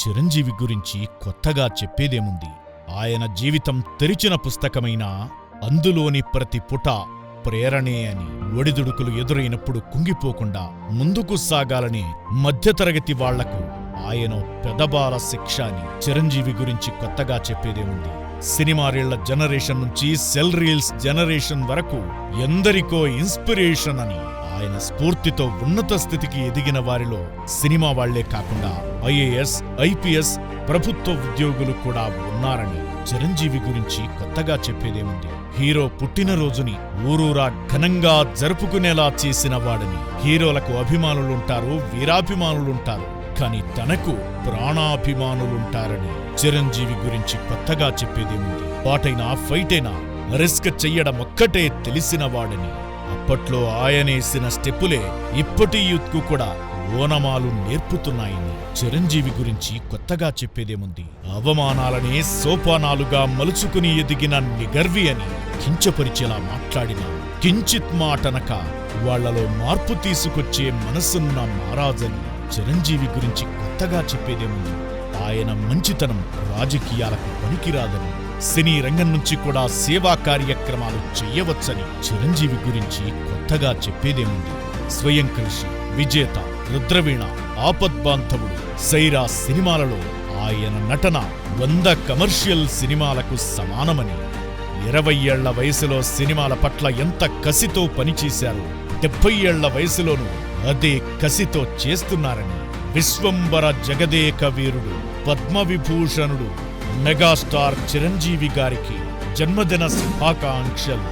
చిరంజీవి గురించి కొత్తగా చెప్పేదేముంది? ఆయన జీవితం తెరిచిన పుస్తకమైనా అందులోని ప్రతి పుట ప్రేరణే అని. ఒడిదుడుకులు ఎదురైనప్పుడు కుంగిపోకుండా ముందుకు సాగాలని మధ్యతరగతి వాళ్లకు ఆయనో పెదబాల శిక్ష అని. చిరంజీవి గురించి కొత్తగా చెప్పేదేముంది? సినిమా రీళ్ల జనరేషన్ నుంచి సెల్ రీల్స్ జనరేషన్ వరకు ఎందరికో ఇన్స్పిరేషన్ అని. ఆయన స్ఫూర్తితో ఉన్నత స్థితికి ఎదిగిన వారిలో సినిమా వాళ్లే కాకుండా ఐఏఎస్, ఐపీఎస్, ప్రభుత్వ ఉద్యోగులు కూడా ఉన్నారని. చిరంజీవి గురించి కొత్తగా చెప్పేదేముంది? హీరో పుట్టినరోజుని ఊరూరా ఘనంగా జరుపుకునేలా చేసిన వాడని. హీరోలకు అభిమానులుంటారు, వీరాభిమానులుంటారు, కాని తనకు ప్రాణాభిమానులుంటారని. చిరంజీవి గురించి కొత్తగా చెప్పేదేముంది? పాటైనా ఫైటైనా రిస్క్ చెయ్యడమొక్కటే తెలిసినవాడని. అప్పట్లో ఆయనేసిన స్టెప్పులే ఇప్పటి యూత్కు కూడా ఓనమాలు నేర్పుతున్నాయని. చిరంజీవి గురించి కొత్తగా చెప్పేదేముంది? అవమానాలనే సోపానాలుగా మలుచుకుని ఎదిగిన నిగర్వి అని. కించపరిచేలా మాట్లాడిన కించిత్ మాటనక వాళ్లలో మార్పు తీసుకొచ్చే మనసున్న మహారాజని. చిరంజీవి గురించి కొత్తగా చెప్పేదేముంది? ఆయన మంచితనం రాజకీయాలకు పనికిరాదని, సినీ రంగం నుంచి కూడా సేవా కార్యక్రమాలు చెయ్యవచ్చని. చిరంజీవి గురించి కొత్తగా చెప్పేదేముంది? స్వయం కృషి, విజేత, రుద్రవీణ, ఆపద్బాంధవుడు, సైరా సినిమాలలో ఆయన నటన 100 కమర్షియల్ సినిమాలకు సమానమని. 20 ఏళ్ల వయసులో సినిమాల పట్ల ఎంత కసితో పనిచేశారు, 70 ఏళ్ల వయసులోనూ అదే కసితో చేస్తున్నారని. విశ్వంబర జగదేక వీరుడు, పద్మవిభూషణుడు మెగాస్టార్ చిరంజీవి గారికి జన్మదిన శుభాకాంక్షలు.